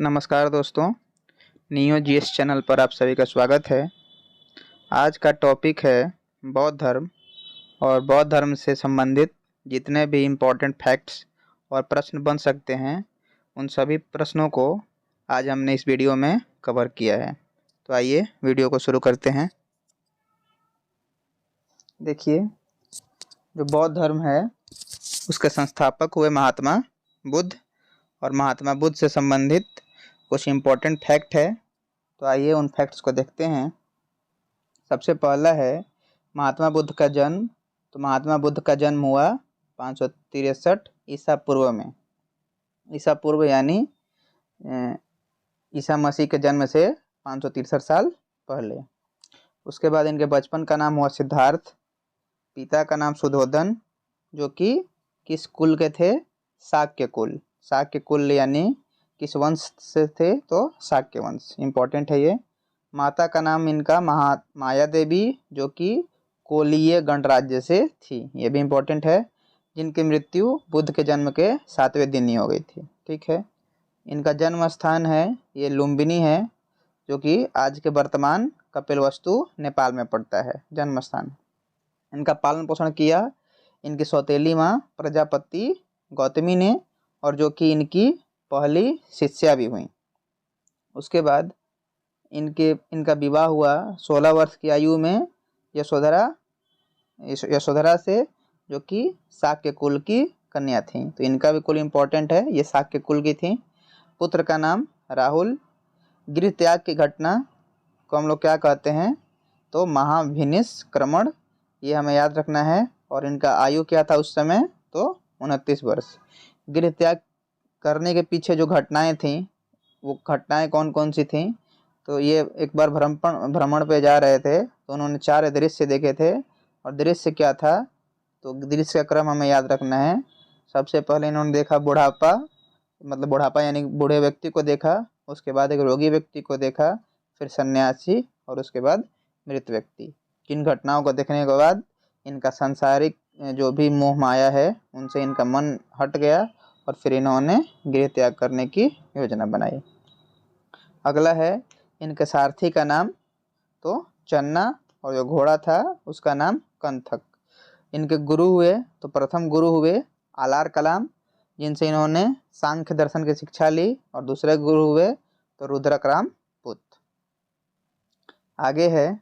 नमस्कार दोस्तों, neo GS channel पर आप सभी का स्वागत है। आज का टॉपिक है बौद्ध धर्म और बौद्ध धर्म से संबंधित जितने भी इम्पोर्टेंट फैक्ट्स और प्रश्न बन सकते हैं, उन सभी प्रश्नों को आज हमने इस वीडियो में कवर किया है। तो आइए वीडियो को शुरू करते हैं। देखिए, जो बौद्ध धर्म है उसके संस्थापक हुए महात्मा बुद्ध, और महात्मा बुद्ध से संबंधित कुछ इम्पोर्टेंट फैक्ट है। तो आइए उन फैक्ट्स को देखते हैं। सबसे पहला है महात्मा बुद्ध का जन्म। तो महात्मा बुद्ध का जन्म हुआ 563 ईसा पूर्व में। ईसा पूर्व यानी ईसा मसीह के जन्म से 563 साल पहले। उसके बाद इनके बचपन का नाम हुआ सिद्धार्थ। पिता का नाम सुधोधन, जो कि किस कुल के थे? शाक्य कुल। शाक्य कुल यानी किस वंश से थे? तो शाक्य वंश। इम्पोर्टेंट है ये। माता का नाम इनका माया देवी, जो कि कोलीय गणराज्य से थी। ये भी इम्पोर्टेंट है। जिनकी मृत्यु बुद्ध के जन्म के 7वें दिन ही हो गई थी। ठीक है। इनका जन्म स्थान है ये लुम्बिनी है, जो कि आज के वर्तमान कपिलवस्तु नेपाल में पड़ता है जन्म स्थान। इनका पालन पोषण किया इनकी सौतेली माँ प्रजापति गौतमी ने, और जो कि इनकी पहली शिष्या भी हुई। उसके बाद इनका विवाह हुआ 16 वर्ष की आयु में यशोधरा से, जो कि शाक्य कुल की कन्या थी। तो इनका भी कुल इम्पोर्टेंट है, ये शाक्य कुल की थी। पुत्र का नाम राहुल। गृह त्याग की घटना को हम लोग क्या कहते हैं? तो महाभिनिष्क्रमण। ये हमें याद रखना है। और इनका आयु क्या था उस समय? तो 29 वर्ष। गृह त्याग करने के पीछे जो घटनाएं थीं, वो घटनाएं कौन कौन सी थीं? तो ये एक बार भ्रमण पे जा रहे थे, तो उन्होंने 4 दृश्य देखे थे। और दृश्य क्या था? तो दृश्य का क्रम हमें याद रखना है। सबसे पहले इन्होंने देखा बुढ़ापा, मतलब बुढ़ापा यानी बूढ़े व्यक्ति को देखा। उसके बाद एक रोगी व्यक्ति को देखा, फिर सन्यासी, और उसके बाद मृत व्यक्ति। किन घटनाओं को देखने के बाद इनका सांसारिक जो भी मोह माया है उनसे इनका मन हट गया, और फिर इन्होंने गृह त्याग करने की योजना बनाई। अगला है इनके सारथी का नाम तो चन्ना, और जो घोड़ा था उसका नाम कंथक। इनके गुरु हुए तो प्रथम गुरु हुए आलार कलाम, जिनसे इन्होंने सांख्य दर्शन की शिक्षा ली। और दूसरे गुरु हुए तो रुद्रकराम पुत। आगे है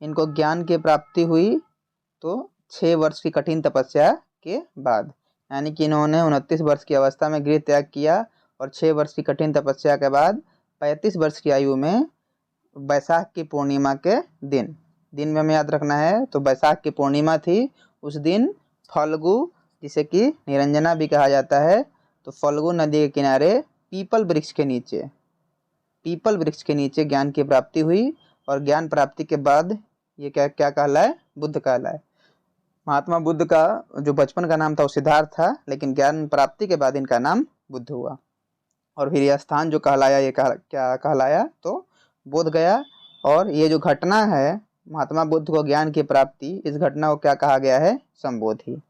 इनको ज्ञान की प्राप्ति हुई तो 6 वर्ष की कठिन तपस्या के बाद, यानी कि इन्होंने 29 वर्ष की अवस्था में गृह त्याग किया, और 6 वर्ष की कठिन तपस्या के बाद 35 वर्ष की आयु में बैसाख की पूर्णिमा के दिन में हमें याद रखना है। तो बैसाख की पूर्णिमा थी। उस दिन फल्गु, जिसे कि निरंजना भी कहा जाता है, तो फल्गु नदी के किनारे पीपल वृक्ष के नीचे ज्ञान की प्राप्ति हुई। और ज्ञान प्राप्ति के बाद ये क्या कहलाए? बुद्ध कहलाए। महात्मा बुद्ध का जो बचपन का नाम था वो सिद्धार्थ था, लेकिन ज्ञान प्राप्ति के बाद इनका नाम बुद्ध हुआ। और फिर यह स्थान जो कहलाया, ये क्या कहलाया? तो बोध गया। और ये जो घटना है महात्मा बुद्ध को ज्ञान की प्राप्ति, इस घटना को क्या कहा गया है? संबोधि।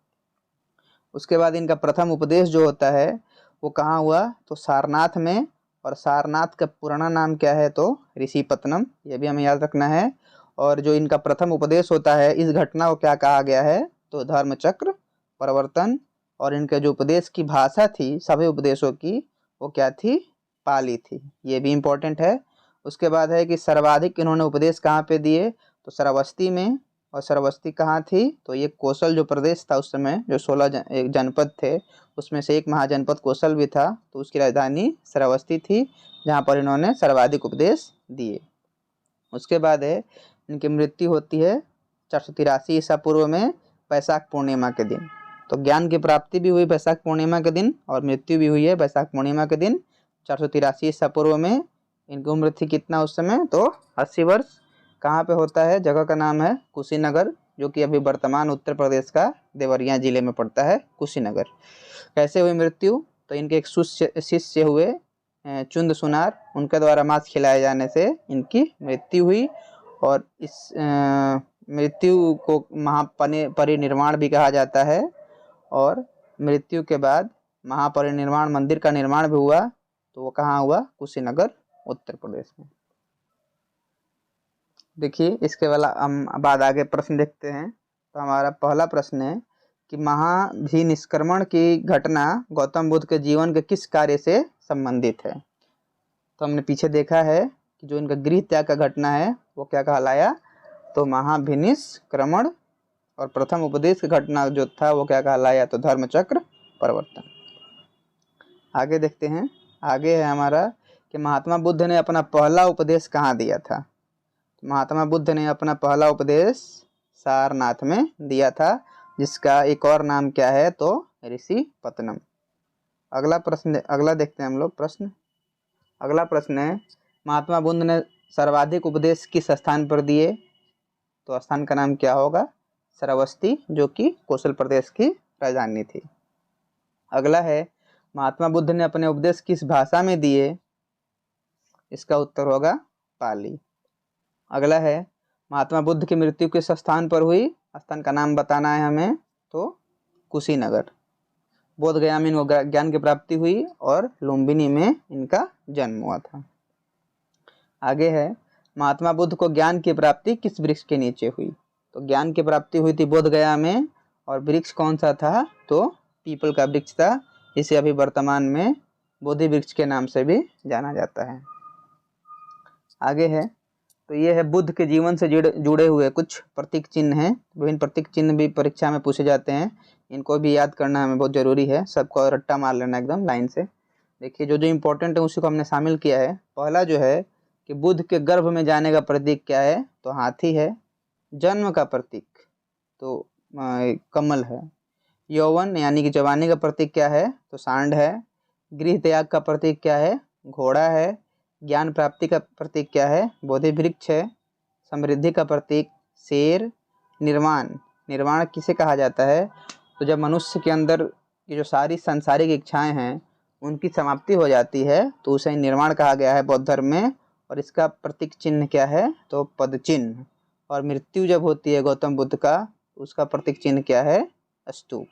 उसके बाद इनका प्रथम उपदेश जो होता है वो कहाँ हुआ? तो सारनाथ में। और सारनाथ का पुराना नाम क्या है? तो ऋषिपत्तनम। ये भी हमें याद रखना है। और जो इनका प्रथम उपदेश होता है, इस घटना को क्या कहा गया है? तो धर्मचक्र प्रवर्तन। और इनके जो उपदेश की भाषा थी सभी उपदेशों की, वो क्या थी? पाली थी। ये भी इम्पोर्टेंट है। उसके बाद है कि सर्वाधिक इन्होंने उपदेश कहाँ पे दिए? तो श्रावस्ती में। और श्रावस्ती कहाँ थी? तो ये कौशल जो प्रदेश था उस समय, जो 16 जनपद थे, उसमें से एक महाजनपद कौशल भी था, तो उसकी राजधानी श्रावस्ती थी, जहाँ पर इन्होंने सर्वाधिक उपदेश दिए। उसके बाद है इनकी मृत्यु होती है 483 ईसा पूर्व में बैसाख पूर्णिमा के दिन। तो ज्ञान की प्राप्ति भी हुई बैसाख पूर्णिमा के दिन, और मृत्यु भी हुई है बैसाख पूर्णिमा के दिन 483 ईसा पूर्व में। इनकी उम्र थी कितना उस समय? तो 80 वर्ष। कहाँ पे होता है? जगह का नाम है कुशीनगर, जो कि अभी वर्तमान उत्तर प्रदेश का देवरिया जिले में पड़ता है कुशीनगर। कैसे हुई मृत्यु? तो इनके एक शिष्य हुए चुंद सुनार, उनके द्वारा मांस खिलाए जाने से इनकी मृत्यु हुई। और इस मृत्यु को महापरिनिर्वाण भी कहा जाता है। और मृत्यु के बाद महापरिनिर्वाण मंदिर का निर्माण भी हुआ, तो तो वो कहाँ हुआ? कुशीनगर, उत्तर प्रदेश में। देखिए इसके हम बाद आगे प्रश्न देखते हैं। तो हमारा पहला प्रश्न है कि महाभिनिष्क्रमण की घटना गौतम बुद्ध के जीवन के किस कार्य से संबंधित है? तो हमने पीछे देखा है कि जो इनका गृह त्याग का घटना है वो क्या कहलाया? तो महाभिनिष्क्रमण। और प्रथम उपदेश की घटना जो था वो क्या कहलाया? तो धर्मचक्र प्रवर्तन। आगे देखते हैं। आगे है हमारा कि महात्मा बुद्ध ने अपना पहला उपदेश कहाँ दिया था? महात्मा बुद्ध ने अपना पहला उपदेश सारनाथ में दिया था, जिसका एक और नाम क्या है? तो ऋषिपत्तनम। अगला देखते हैं हम लोग प्रश्न। अगला प्रश्न है महात्मा बुद्ध ने सर्वाधिक उपदेश किस स्थान पर दिए? तो स्थान का नाम क्या होगा? श्रावस्ती, जो कि कौशल प्रदेश की राजधानी थी। अगला है महात्मा बुद्ध ने अपने उपदेश किस भाषा में दिए? इसका उत्तर होगा पाली। अगला है महात्मा बुद्ध की मृत्यु किस स्थान पर हुई? स्थान का नाम बताना है हमें। तो कुशीनगर। बोध गया में इनको ज्ञान की प्राप्ति हुई और लुम्बिनी में इनका जन्म हुआ था। आगे है महात्मा बुद्ध को ज्ञान की प्राप्ति किस वृक्ष के नीचे हुई? तो ज्ञान की प्राप्ति हुई थी बोध गया में, और वृक्ष कौन सा था? तो पीपल का वृक्ष था। इसे अभी वर्तमान में बोधि वृक्ष के नाम से भी जाना जाता है। आगे है तो ये है बुद्ध के जीवन से जुड़े हुए कुछ प्रतीक चिन्ह हैं। विभिन्न प्रतीक चिन्ह भी परीक्षा में पूछे जाते हैं, इनको भी याद करना हमें बहुत जरूरी है। सबको रट्टा मार लेना एकदम लाइन से। देखिए जो जो इम्पोर्टेंट है उसी को हमने शामिल किया है। पहला जो है कि बुद्ध के गर्भ में जाने का प्रतीक क्या है? तो हाथी है। जन्म का प्रतीक तो कमल है। यौवन यानी कि जवानी का प्रतीक क्या है? तो सांड है। गृह त्याग का प्रतीक क्या है? घोड़ा है। ज्ञान प्राप्ति का प्रतीक क्या है? बोधि वृक्ष है। समृद्धि का प्रतीक शेर। निर्वाण किसे कहा जाता है? तो जब मनुष्य के अंदर की जो सारी सांसारिक इच्छाएं हैं उनकी समाप्ति हो जाती है तो उसे निर्वाण कहा गया है बौद्ध धर्म में। और इसका प्रतीक चिन्ह क्या है? तो पद चिन्ह। और मृत्यु जब होती है गौतम बुद्ध का, उसका प्रतीक चिन्ह क्या है? स्तूप।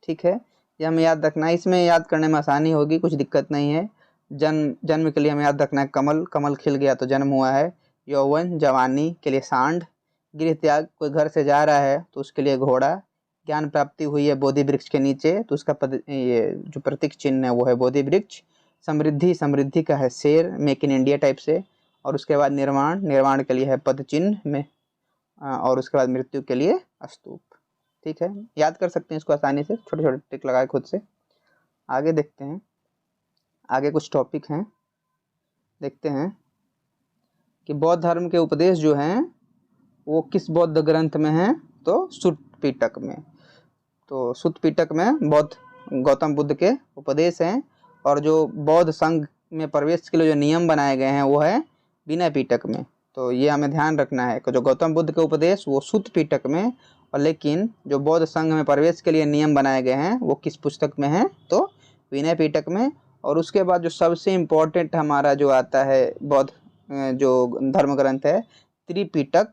ठीक है, ये हमें याद रखना है। इसमें याद करने में आसानी होगी, कुछ दिक्कत नहीं है। जन्म के लिए हमें याद रखना है कमल खिल गया तो जन्म हुआ है। यौवन जवानी के लिए सांड। गृह त्याग कोई घर से जा रहा है तो उसके लिए घोड़ा। ज्ञान प्राप्ति हुई है बोधि वृक्ष के नीचे तो उसका ये जो प्रतीक चिन्ह है वो है बोधि वृक्ष। समृद्धि का है शेर, मेक इन इंडिया टाइप से। और उसके बाद निर्वाण के लिए है पद चिन्ह में। और उसके बाद मृत्यु के लिए स्तूप। ठीक है, याद कर सकते हैं इसको आसानी से, छोटे छोटे टिक लगाए खुद से। आगे देखते हैं। आगे कुछ टॉपिक हैं, देखते हैं कि बौद्ध धर्म के उपदेश जो हैं वो किस बौद्ध ग्रंथ में हैं? तो सुत्त पिटक में। तो सुत्त पिटक में गौतम बुद्ध के उपदेश हैं। और जो बौद्ध संघ में प्रवेश के लिए जो नियम बनाए गए हैं वो है विनय पिटक में। तो ये हमें ध्यान रखना है कि जो गौतम बुद्ध के उपदेश वो सुत्त पिटक में, और लेकिन जो बौद्ध संघ में प्रवेश के लिए नियम बनाए गए हैं वो किस पुस्तक में है? तो विनय पिटक में। और उसके बाद जो सबसे इम्पोर्टेंट हमारा जो आता है बौद्ध जो धर्म ग्रंथ है त्रिपिटक,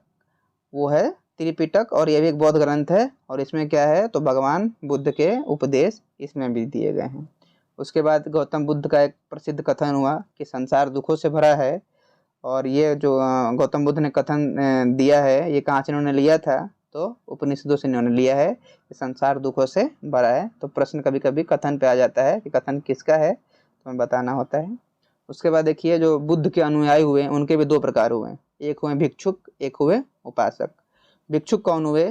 वो है त्रिपिटक। और यह भी एक बौद्ध ग्रंथ है। और इसमें क्या है? तो भगवान बुद्ध के उपदेश इसमें भी दिए गए हैं। उसके बाद गौतम बुद्ध का एक प्रसिद्ध कथन हुआ कि संसार दुखों से भरा है। और ये जो गौतम बुद्ध ने कथन दिया है ये कहाँ से इन्होंने लिया था? तो उपनिषदों से इन्होंने लिया है कि संसार दुखों से भरा है। तो प्रश्न कभी कभी कथन पे आ जाता है कि कथन किसका है, तो हमें बताना होता है। उसके बाद देखिए जो बुद्ध के अनुयायी हुए उनके भी दो प्रकार हुए, एक हुए भिक्षुक, एक हुए उपासक। भिक्षुक कौन हुए?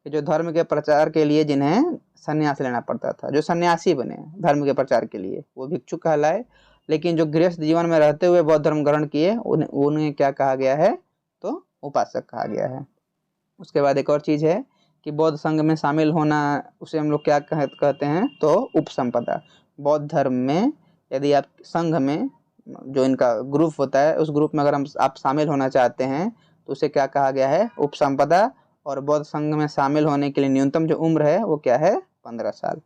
कि जो धर्म के प्रचार के लिए जिन्हें संन्यास लेना पड़ता था, जो सन्यासी बने धर्म के प्रचार के लिए, वो भिक्षुक कहलाए। लेकिन जो गृहस्थ जीवन में रहते हुए बौद्ध धर्म ग्रहण किए उन्हें क्या कहा गया है? तो उपासक कहा गया है। उसके बाद एक और चीज़ है कि बौद्ध संघ में शामिल होना, उसे हम लोग क्या कहते हैं? तो उपसंपदा। बौद्ध धर्म में यदि आप संघ में जो इनका ग्रुप होता है उस ग्रुप में अगर आप शामिल होना चाहते हैं तो उसे क्या कहा गया है? उपसंपदा। और बौद्ध संघ में शामिल होने के लिए न्यूनतम जो उम्र है वो क्या है? 15 साल।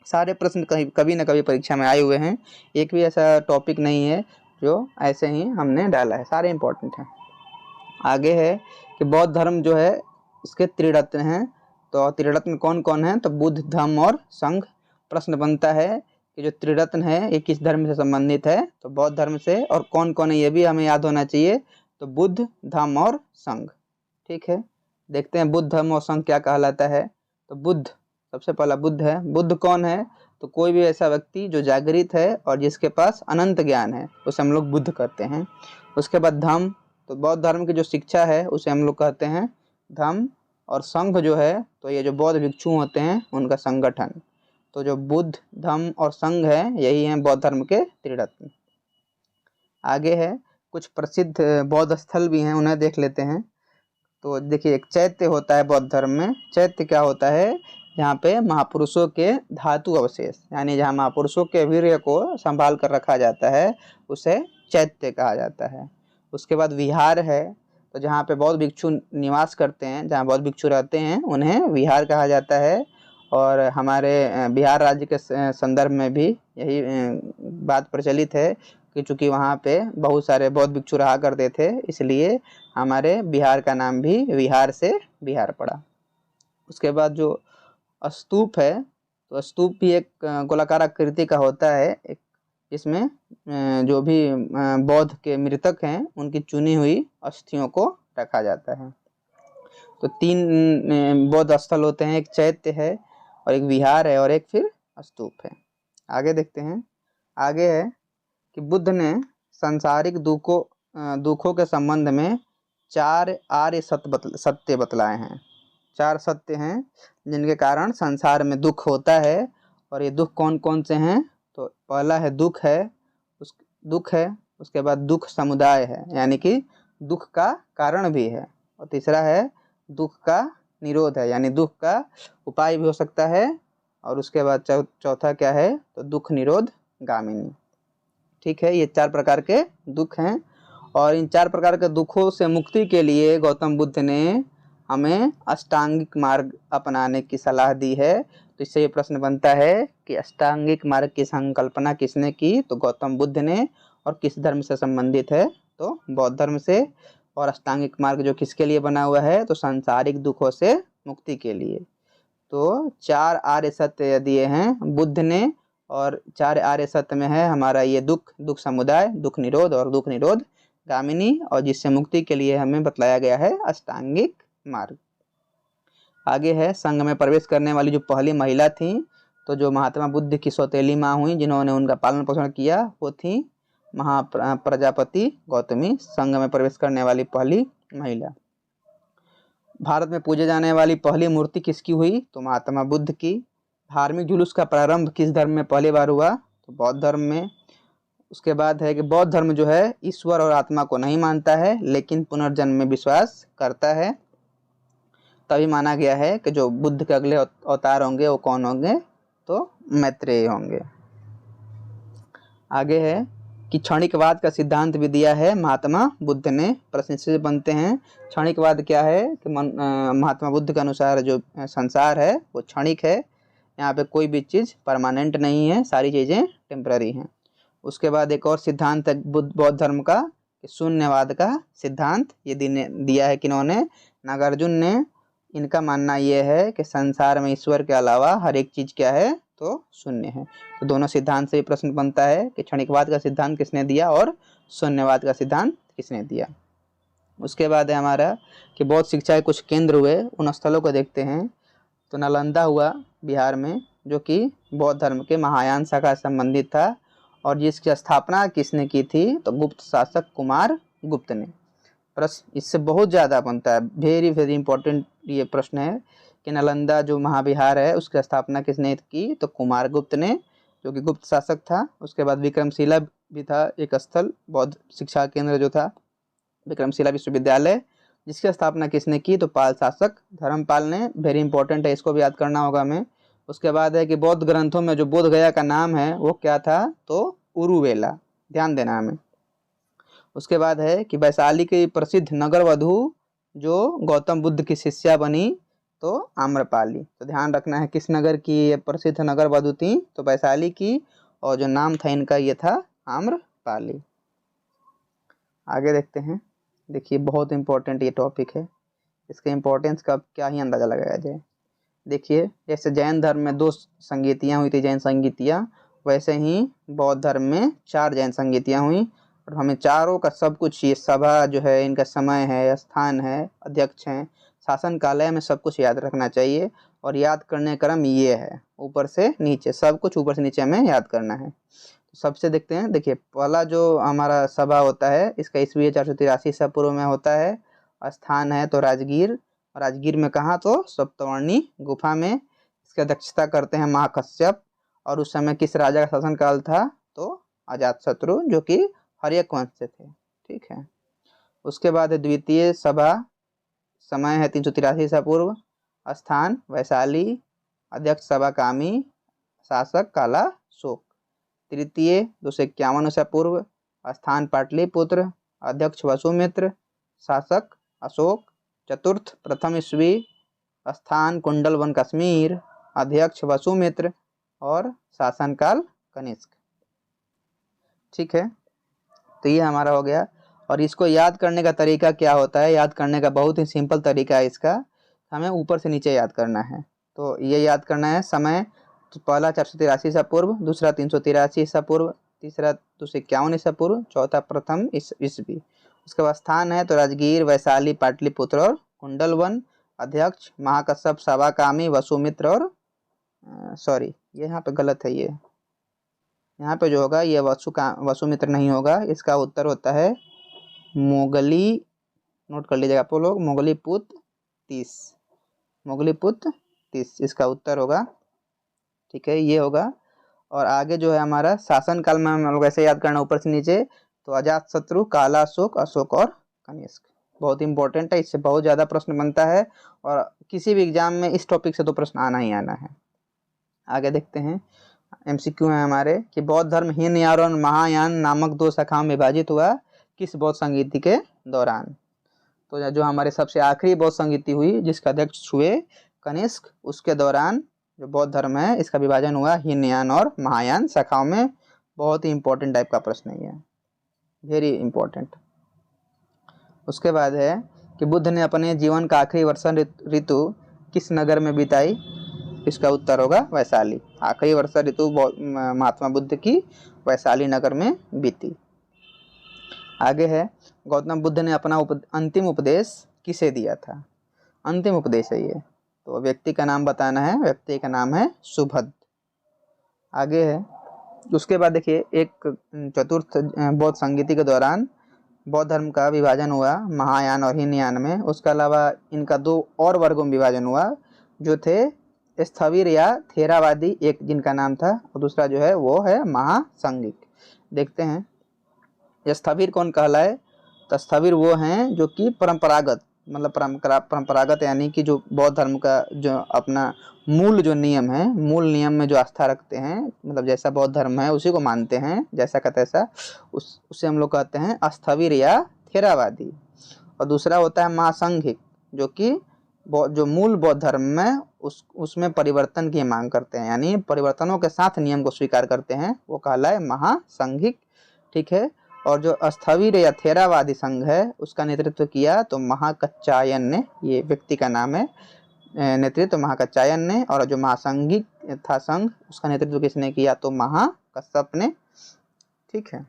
सारे प्रश्न कभी न कभी परीक्षा में आए हुए हैं, एक भी ऐसा टॉपिक नहीं है जो ऐसे ही हमने डाला है, सारे इम्पोर्टेंट हैं। आगे है कि बौद्ध धर्म जो है इसके त्रिरत्न हैं। तो त्रिरत्न कौन कौन है? तो बुद्ध, धम्म और संघ। प्रश्न बनता है कि जो त्रिरत्न है ये किस धर्म से संबंधित है, तो बौद्ध धर्म से। और कौन कौन है ये भी हमें याद होना चाहिए, तो बुद्ध, धम्म और संघ। ठीक है, देखते हैं बुद्ध, धम्म और संघ क्या कहलाता है। तो बुद्ध, सबसे पहला बुद्ध है। बुद्ध कौन है, तो कोई भी ऐसा व्यक्ति जो जागृत है और जिसके पास अनंत ज्ञान है, उसे हम लोग बुद्ध कहते हैं। उसके बाद धम्म, तो बौद्ध धर्म की जो शिक्षा है उसे हम लोग कहते हैं धम्म। और संघ जो है, तो ये जो बौद्ध भिक्षु होते हैं उनका संगठन। तो जो बुद्ध, धम्म और संघ है, यही है बौद्ध धर्म के त्रिरत्न। आगे है कुछ प्रसिद्ध बौद्ध स्थल भी हैं, उन्हें देख लेते हैं। तो देखिए, एक चैत्य होता है बौद्ध धर्म में। चैत्य क्या होता है, जहाँ पे महापुरुषों के धातु अवशेष, यानी जहाँ महापुरुषों के वीर्य को संभाल कर रखा जाता है, उसे चैत्य कहा जाता है। उसके बाद विहार है, तो जहाँ पे बौद्ध भिक्षु निवास करते हैं, जहाँ बौद्ध भिक्षु रहते हैं, उन्हें विहार कहा जाता है। और हमारे बिहार राज्य के संदर्भ में भी यही बात प्रचलित है कि चूँकि वहाँ पे बहुत सारे बौद्ध भिक्षु रहा करते थे, इसलिए हमारे बिहार का नाम भी विहार से बिहार पड़ा। उसके बाद जो स्तूप है, तो स्तूप भी एक गोलाकार आकृति का होता है, एक इसमें जो भी बौद्ध के मृतक हैं उनकी चुनी हुई अस्थियों को रखा जाता है। तो 3 बौद्ध स्थल होते हैं, एक चैत्य है और एक विहार है और एक फिर स्तूप है। आगे देखते हैं। आगे है कि बुद्ध ने सांसारिक दुखों के संबंध में 4 आर्य सत्य बतलाए हैं। 4 सत्य हैं जिनके कारण संसार में दुख होता है। और ये दुख कौन कौन से हैं, तो पहला है दुख है, उसके बाद दुख समुदाय है, यानी कि दुख का कारण भी है। और तीसरा है दुख का निरोध है, यानी दुख का उपाय भी हो सकता है। और उसके बाद चौथा क्या है, तो दुख निरोध गामिनी। ठीक है, ये 4 प्रकार के दुख हैं। और इन 4 प्रकार के दुखों से मुक्ति के लिए गौतम बुद्ध ने हमें अष्टांगिक मार्ग अपनाने की सलाह दी है। तो इससे ये प्रश्न बनता है कि अष्टांगिक मार्ग की संकल्पना किसने की, तो गौतम बुद्ध ने। और किस धर्म से संबंधित है, तो बौद्ध धर्म से। और अष्टांगिक मार्ग जो किसके लिए बना हुआ है, तो सांसारिक दुखों से मुक्ति के लिए। तो 4 आर्य सत्य दिए हैं बुद्ध ने। और 4 आर्य सत्य में है हमारा ये दुख समुदाय, दुख निरोध और दुख निरोध गामिनी, और जिससे मुक्ति के लिए हमें बतलाया गया है अष्टांगिक मार्ग। आगे है संघ में प्रवेश करने वाली जो पहली महिला थी, तो जो महात्मा बुद्ध की सौतेली माँ हुई, जिन्होंने उनका पालन पोषण किया, वो थी प्रजापति गौतमी, संघ में प्रवेश करने वाली पहली महिला। भारत में पूजे जाने वाली पहली मूर्ति किसकी हुई, तो महात्मा बुद्ध की। धार्मिक जुलूस का प्रारंभ किस धर्म में पहली बार हुआ, तो बौद्ध धर्म में। उसके बाद है कि बौद्ध धर्म जो है ईश्वर और आत्मा को नहीं मानता है, लेकिन पुनर्जन्म में विश्वास करता है। तभी माना गया है कि जो बुद्ध के अगले अवतार होंगे वो कौन होंगे, तो मैत्रेय होंगे। आगे है कि क्षणिकवाद का सिद्धांत भी दिया है महात्मा बुद्ध ने। प्रश्न से बनते हैं, क्षणिकवाद क्या है, कि महात्मा बुद्ध के अनुसार जो संसार है वो क्षणिक है, यहाँ पे कोई भी चीज़ परमानेंट नहीं है, सारी चीज़ें टेम्पररी हैं। उसके बाद एक और सिद्धांत है बौद्ध धर्म का, कि शून्यवाद का सिद्धांत ये दिया है किन्होंने, नागार्जुन ने। इनका मानना ये है कि संसार में ईश्वर के अलावा हर एक चीज़ क्या है, तो शून्य है। तो दोनों सिद्धांत से प्रश्न बनता है कि क्षणिकवाद का सिद्धांत किसने दिया और शून्यवाद का सिद्धांत किसने दिया। उसके बाद है हमारा कि बौद्ध शिक्षा के कुछ केंद्र हुए, उन स्थलों को देखते हैं। तो नालंदा हुआ बिहार में, जो कि बौद्ध धर्म के महायान शाखा से संबंधित था। और जिसकी स्थापना किसने की थी, तो गुप्त शासक कुमार गुप्त ने। प्रश्न इससे बहुत ज़्यादा बनता है, वेरी वेरी इंपॉर्टेंट ये प्रश्न है कि नालंदा जो महाविहार है उसकी स्थापना किसने की, तो कुमार गुप्त ने, जो कि गुप्त शासक था। उसके बाद विक्रमशिला भी था एक स्थल, बौद्ध शिक्षा केंद्र जो था विक्रमशिला विश्वविद्यालय, जिसकी स्थापना किसने की, तो पाल शासक धर्मपाल ने। वेरी इंपॉर्टेंट है, इसको भी याद करना होगा हमें। उसके बाद है कि बौद्ध ग्रंथों में जो बोध गया का नाम है वो क्या था, तो उरुवेला, ध्यान देना हमें। उसके बाद है कि वैशाली की प्रसिद्ध नगर वधु जो गौतम बुद्ध की शिष्या बनी, तो आम्रपाली। तो ध्यान रखना है किस नगर की ये प्रसिद्ध नगर वधु थी, तो वैशाली की, और जो नाम था इनका ये था आम्रपाली। आगे देखते हैं। देखिए बहुत इंपॉर्टेंट ये टॉपिक है, इसके इम्पोर्टेंस का क्या ही अंदाज़ा लगाया जाए। देखिए जैसे जैन धर्म में 2 संगीतियाँ हुई थी, जैन संगीतियाँ, वैसे ही बौद्ध धर्म में 4 जैन संगीतियाँ हुई और हमें चारों का सब कुछ, ये सभा जो है, इनका समय है, स्थान है, अध्यक्ष हैं, शासन काल है, हमें सब कुछ याद रखना चाहिए। और याद करने क्रम ये है, ऊपर से नीचे सब कुछ, ऊपर से नीचे हमें याद करना है। तो सबसे देखते हैं, देखिए पहला जो हमारा सभा होता है इसका ईस्वी 483 ईसा पूर्व में होता है। स्थान है तो राजगीर, राजगीर में कहाँ, तो सप्तवर्णी गुफा में। इसकी अध्यक्षता करते हैं महाकश्यप। और उस समय किस राजा का शासनकाल था, तो अजातशत्रु, जो कि हर्यक वंश से थे। ठीक है। उसके बाद है द्वितीय सभा, समय है 383 ईसा पूर्व, स्थान वैशाली, अध्यक्ष सभा कामी, शासक काला शोक। तृतीय 251 ईसा पूर्व, स्थान पाटलिपुत्र, अध्यक्ष वसुमित्र, शासक अशोक। चतुर्थ प्रथम ईस्वी, स्थान कुंडल वन कश्मीर, अध्यक्ष वसुमित्र और शासनकाल कनिष्क। ठीक है, तो ये हमारा हो गया। और इसको याद करने का तरीका क्या होता है, याद करने का बहुत ही सिंपल तरीका है इसका, हमें ऊपर से नीचे याद करना है। तो ये याद करना है, समय तो पहला 483 ईसा पूर्व, दूसरा 383 ईसा पूर्व, तीसरा 251 ईसा पूर्व, चौथा प्रथम ईस्वी। उसके बाद स्थान है तो राजगीर, वैशाली, पाटलिपुत्र और कुंडलवन। अध्यक्ष महाकश्यप, सभाकामी, वसुमित्र और सॉरी ये यहाँ पे गलत है, ये यहाँ पे जो होगा ये वसुमित्र नहीं होगा, इसका उत्तर होता है मोगली, नोट कर लीजिएगा आप लोग, मोगलीपुत्र 30, इसका उत्तर होगा। ठीक है, ये होगा। और आगे जो है हमारा शासन काल में हम लोग ऐसे याद करना ऊपर से नीचे, तो अजातशत्रु, कालाशोक, अशोक और कनिष्क। बहुत इंपॉर्टेंट है, इससे बहुत ज़्यादा प्रश्न बनता है और किसी भी एग्जाम में इस टॉपिक से तो प्रश्न आना ही आना है। आगे देखते हैं, MCQ है हमारे कि बौद्ध धर्म हीनयान और महायान नामक 2 शाखाओं में विभाजित हुआ किस बौद्ध संगीति के दौरान। तो जो हमारे सबसे आखिरी बौद्ध संगीति हुई जिसका अध्यक्ष हुए कनिष्क, उसके दौरान जो बौद्ध धर्म है इसका विभाजन हुआ हीनयान और महायान शाखाओं में। बहुत ही इंपॉर्टेंट टाइप का प्रश्न है ये, वेरी इंपॉर्टेंट। उसके बाद है कि बुद्ध ने अपने जीवन का आखिरी वर्षा ऋतु किस नगर में बिताई, इसका उत्तर होगा वैशाली। आखिरी वर्षा ऋतु महात्मा बुद्ध की वैशाली नगर में बीती। आगे है गौतम बुद्ध ने अपना अंतिम उपदेश किसे दिया था, अंतिम उपदेश है ये, तो व्यक्ति का नाम बताना है, व्यक्ति का नाम है सुभद्र। आगे है उसके बाद देखिए, एक चतुर्थ बौद्ध संगीति के दौरान बौद्ध धर्म का विभाजन हुआ महायान और हीनयान में। उसके अलावा इनका 2 और वर्गों में विभाजन हुआ जो थे स्थविर या थेरावादी, एक जिनका नाम था, और दूसरा जो है वो है महासंघिक। देखते हैं स्थविर कौन कहलाए, तो स्थविर वो हैं जो कि परंपरागत, मतलब परंपरागत यानी कि जो बौद्ध धर्म का जो अपना मूल जो नियम है, मूल नियम में जो आस्था रखते हैं, मतलब जैसा बौद्ध धर्म है उसी को मानते हैं, जैसा का तैसा, उसे हम लोग कहते हैं स्थविर या थेरावादी। और दूसरा होता है महासंघिक, जो कि जो मूल बौद्ध धर्म में उसमें परिवर्तन की मांग करते हैं, यानी परिवर्तनों के साथ नियम को स्वीकार करते हैं, वो कहलाए महासंघिक। ठीक है, और जो स्थविर या थेरावादी संघ है उसका नेतृत्व किया तो महाकच्चायन ने, ये व्यक्ति का नाम है, नेतृत्व महाकच्चायन ने। और जो महासंघिक था संघ, उसका नेतृत्व किसने किया, तो महाकश्यप ने। ठीक है,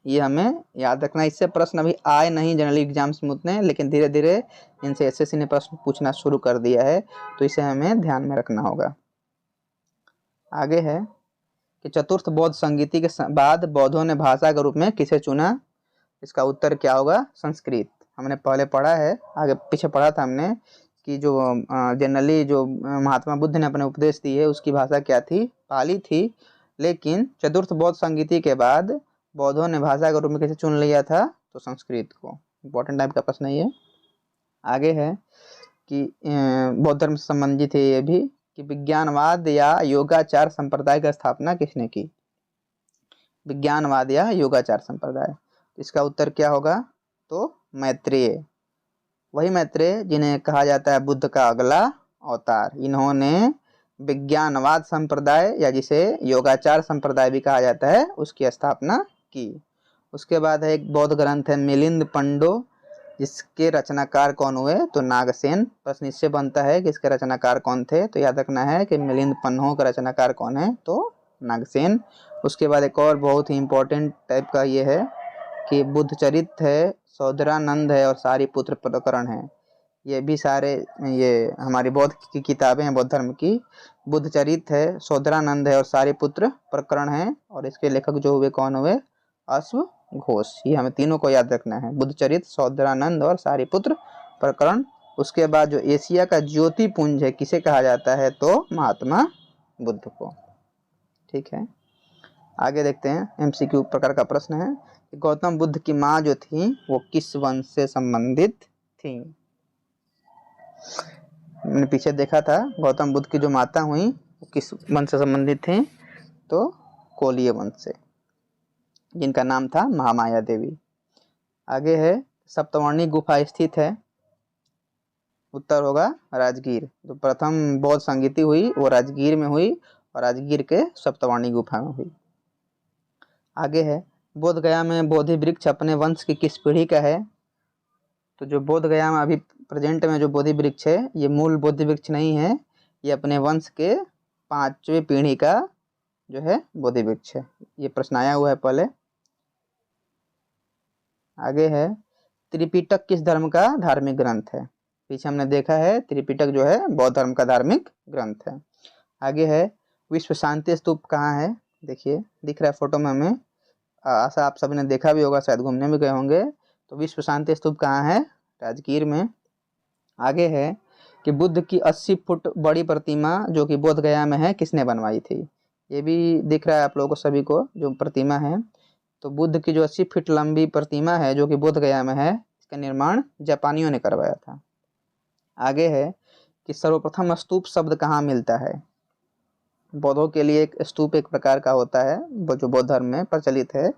ये हमें याद रखना। इससे प्रश्न अभी आए नहीं जनरल एग्जाम्स में उतने, लेकिन धीरे धीरे इनसे SSC ने प्रश्न पूछना शुरू कर दिया है, तो इसे हमें ध्यान में रखना होगा। आगे है कि चतुर्थ बौद्ध संगीति के बाद बौद्धों ने भाषा के रूप में किसे चुना, इसका उत्तर क्या होगा, संस्कृत। हमने पहले पढ़ा है, आगे पीछे पढ़ा था हमने कि जो जनरली जो महात्मा बुद्ध ने अपने उपदेश दिए उसकी भाषा क्या थी, पाली थी। लेकिन चतुर्थ बौद्ध संगीति के बाद बौद्धों ने भाषा के रूप में किसे चुन लिया था, तो संस्कृत को। इंपॉर्टेंट टाइप का प्रश्न है ये। आगे है कि बौद्ध धर्म से संबंधित है ये भी कि विज्ञानवाद या योगाचार संप्रदाय की स्थापना किसने की, विज्ञानवाद या योगाचार संप्रदाय, इसका उत्तर क्या होगा, तो मैत्रेय। वही मैत्रेय जिन्हें कहा जाता है बुद्ध का अगला अवतार, इन्होंने विज्ञानवाद संप्रदाय या जिसे योगाचार संप्रदाय भी कहा जाता है उसकी स्थापना की। उसके बाद है एक बौद्ध ग्रंथ है मिलिंद पंडो, जिसके रचनाकार कौन हुए, तो नागसेन। प्रश्न इससे बनता है कि इसके रचनाकार कौन थे, तो याद रखना है कि मिलिंद पन्हो का रचनाकार कौन है, तो नागसेन। उसके बाद एक और बहुत ही इम्पोर्टेंट टाइप का ये है कि बुद्ध चरित है, सौदरानंद है और सारीपुत्र प्रकरण है। ये भी सारे ये हमारी बौद्ध की किताबें हैं, बौद्ध धर्म की। बुद्ध चरित है, सौदरानंद है और सारीपुत्र प्रकरण है। और इसके लेखक जो हुए कौन हुए? अश्व घोष। ये हमें तीनों को याद रखना है, बुद्ध चरित, सौदरानंद और सारीपुत्र प्रकरण। उसके बाद जो एशिया का ज्योतिपुंज है किसे कहा जाता है? तो महात्मा बुद्ध को। ठीक है, आगे देखते हैं। एमसीक्यू प्रकार का प्रश्न है कि गौतम बुद्ध की माँ जो थी वो किस वंश से संबंधित थी? मैंने पीछे देखा था, गौतम बुद्ध की जो माता हुई वो किस वंश से संबंधित थी? तो कोलीय वंश से, जिनका नाम था महामाया देवी। आगे है, सप्तवर्णी गुफा स्थित है? उत्तर होगा राजगीर। तो प्रथम बौद्ध संगीति हुई वो राजगीर में हुई और राजगीर के सप्तवर्णी गुफा में हुई। आगे है, बोध गया में बोधि वृक्ष अपने वंश की किस पीढ़ी का है? तो जो बोध गया में अभी प्रेजेंट में जो बोधि वृक्ष है ये मूल बोधि वृक्ष नहीं है, ये अपने वंश के 5वीं पीढ़ी का जो है बोधि वृक्ष है। ये प्रश्न आया हुआ है पहले। आगे है, त्रिपिटक किस धर्म का धार्मिक ग्रंथ है? पीछे हमने देखा है त्रिपिटक जो है बौद्ध धर्म का धार्मिक ग्रंथ है। आगे है, विश्व शांति स्तूप कहाँ है? देखिए दिख रहा है फोटो में हमें, ऐसा आप सभी ने देखा भी होगा, शायद घूमने भी गए होंगे। तो विश्व शांति स्तूप कहाँ है? राजगीर में। आगे है कि बुद्ध की 80 फुट बड़ी प्रतिमा जो कि बोध गया में है किसने बनवाई थी? ये भी दिख रहा है आप लोगों को सभी को जो प्रतिमा है। तो बुद्ध की जो 80 फीट लंबी प्रतिमा है जो कि बोध गया में है, इसका निर्माण जापानियों ने करवाया था। आगे है कि सर्वप्रथम स्तूप शब्द कहाँ मिलता है? बौद्धों के लिए एक स्तूप एक प्रकार का होता है जो बौद्ध धर्म में प्रचलित है,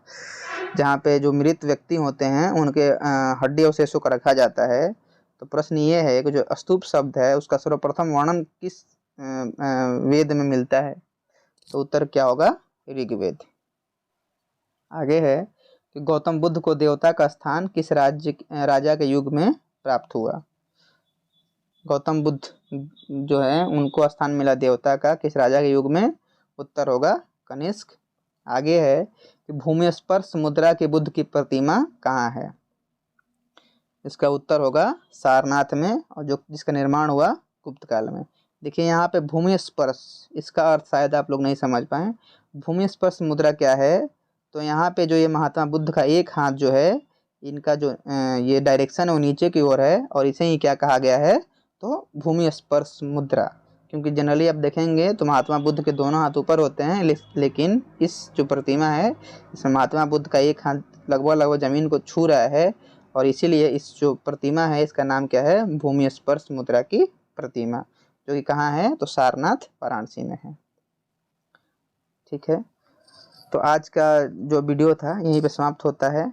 जहाँ पे जो मृत व्यक्ति होते हैं उनके हड्डी अवशेषों को रखा जाता है। तो प्रश्न ये है कि जो स्तूप शब्द है उसका सर्वप्रथम वर्णन किस वेद में मिलता है? तो उत्तर क्या होगा? ऋग्वेद। आगे है कि गौतम बुद्ध को देवता का स्थान किस राजा के युग में प्राप्त हुआ? गौतम बुद्ध जो है उनको स्थान मिला देवता का किस राजा के युग में? उत्तर होगा कनिष्क। आगे है कि भूमि स्पर्श मुद्रा की बुद्ध की प्रतिमा कहाँ है? इसका उत्तर होगा सारनाथ में, और जो जिसका निर्माण हुआ गुप्त काल में। देखिए यहाँ पे भूमि स्पर्श, इसका अर्थ शायद आप लोग नहीं समझ पाए। भूमि स्पर्श मुद्रा क्या है? तो यहाँ पे जो ये महात्मा बुद्ध का एक हाथ जो है, इनका जो ये डायरेक्शन है वो नीचे की ओर है, और इसे ही क्या कहा गया है? तो भूमि स्पर्श मुद्रा। क्योंकि जनरली आप देखेंगे तो महात्मा बुद्ध के दोनों हाथ ऊपर होते हैं, लेकिन इस जो प्रतिमा है इसमें महात्मा बुद्ध का एक हाथ लगभग जमीन को छू रहा है, और इसीलिए इस जो प्रतिमा है इसका नाम क्या है? भूमि स्पर्श मुद्रा की प्रतिमा, जो कि कहाँ है? तो सारनाथ वाराणसी में है। ठीक है, तो आज का जो वीडियो था यहीं पे समाप्त होता है।